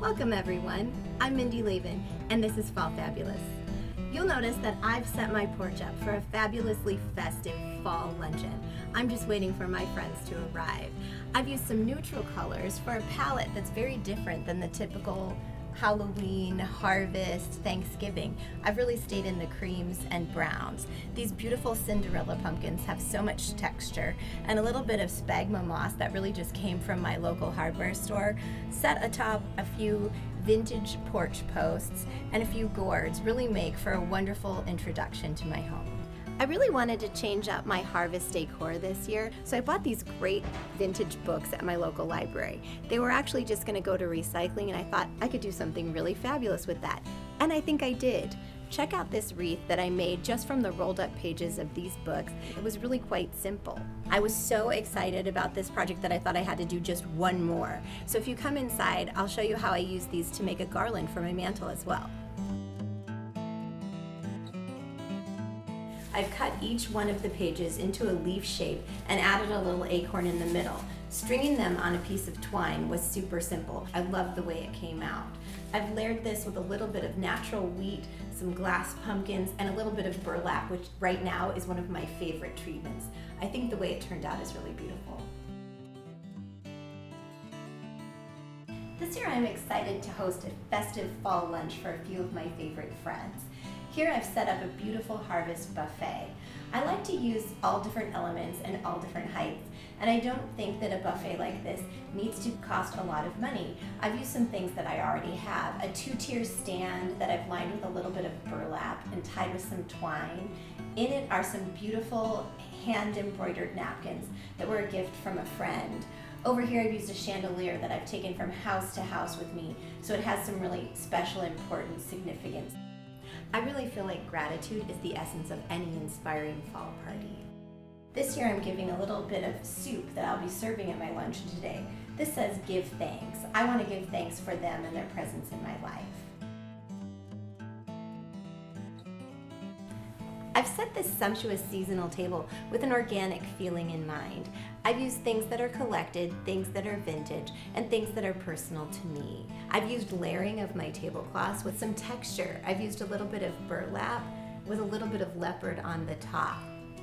Welcome everyone, I'm Mindy Laven, and this is Fall Fabulous. You'll notice that I've set my porch up for a fabulously festive fall luncheon. I'm just waiting for my friends to arrive. I've used some neutral colors for a palette that's very different than the typical Halloween, harvest, Thanksgiving. I've really stayed in the creams and browns. These beautiful Cinderella pumpkins have so much texture, and a little bit of sphagnum moss that really just came from my local hardware store, set atop a few vintage porch posts and a few gourds really make for a wonderful introduction to my home. I really wanted to change up my harvest decor this year, so I bought these great vintage books at my local library. They were actually just going to go to recycling, and I thought I could do something really fabulous with that. And I think I did. Check out this wreath that I made just from the rolled up pages of these books. It was really quite simple. I was so excited about this project that I thought I had to do just one more. So if you come inside, I'll show you how I use these to make a garland for my mantle as well. I've cut each one of the pages into a leaf shape and added a little acorn in the middle. Stringing them on a piece of twine was super simple. I love the way it came out. I've layered this with a little bit of natural wheat, some glass pumpkins, and a little bit of burlap, which right now is one of my favorite treatments. I think the way it turned out is really beautiful. This year I'm excited to host a festive fall lunch for a few of my favorite friends. Here I've set up a beautiful harvest buffet. I like to use all different elements and all different heights, and I don't think that a buffet like this needs to cost a lot of money. I've used some things that I already have. A two-tier stand that I've lined with a little bit of burlap and tied with some twine. In it are some beautiful hand-embroidered napkins that were a gift from a friend. Over here I've used a chandelier that I've taken from house to house with me, so it has some really special, important significance. I really feel like gratitude is the essence of any inspiring fall party. This year I'm giving a little bit of soup that I'll be serving at my luncheon today. This says give thanks. I want to give thanks for them and their presence in my life. I've set this sumptuous seasonal table with an organic feeling in mind. I've used things that are collected, things that are vintage, and things that are personal to me. I've used layering of my tablecloths with some texture. I've used a little bit of burlap with a little bit of leopard on the top.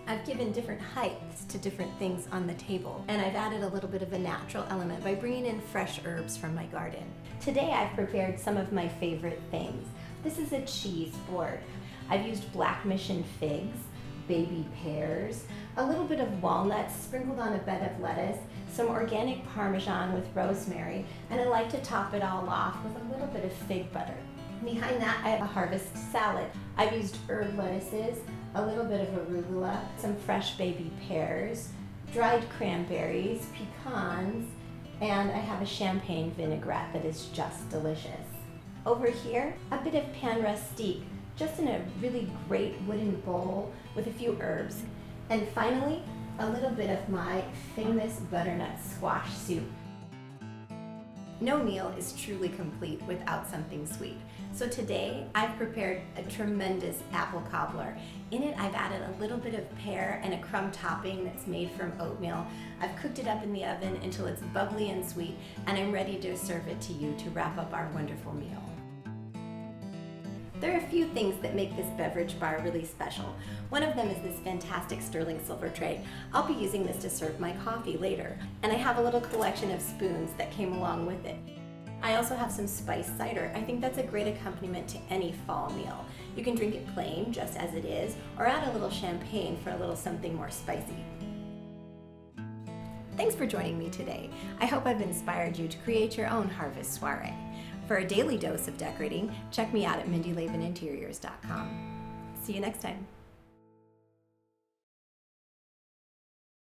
I've given different heights to different things on the table, and I've added a little bit of a natural element by bringing in fresh herbs from my garden. Today I've prepared some of my favorite things. This is a cheese board. I've used black mission figs, baby pears, a little bit of walnuts sprinkled on a bed of lettuce, some organic Parmesan with rosemary, and I like to top it all off with a little bit of fig butter. Behind that I have a harvest salad. I've used herb lettuces, a little bit of arugula, some fresh baby pears, dried cranberries, pecans, and I have a champagne vinaigrette that is just delicious. Over here, a bit of pan rustique, just in a really great wooden bowl with a few herbs. And finally, a little bit of my famous butternut squash soup. No meal is truly complete without something sweet. So today, I've prepared a tremendous apple cobbler. In it, I've added a little bit of pear and a crumb topping that's made from oatmeal. I've cooked it up in the oven until it's bubbly and sweet, and I'm ready to serve it to you to wrap up our wonderful meal. There are a few things that make this beverage bar really special. One of them is this fantastic sterling silver tray. I'll be using this to serve my coffee later. And I have a little collection of spoons that came along with it. I also have some spiced cider. I think that's a great accompaniment to any fall meal. You can drink it plain, just as it is, or add a little champagne for a little something more spicy. Thanks for joining me today. I hope I've inspired you to create your own harvest soiree. For a daily dose of decorating, check me out at MindyLavenInteriors.com. See you next time.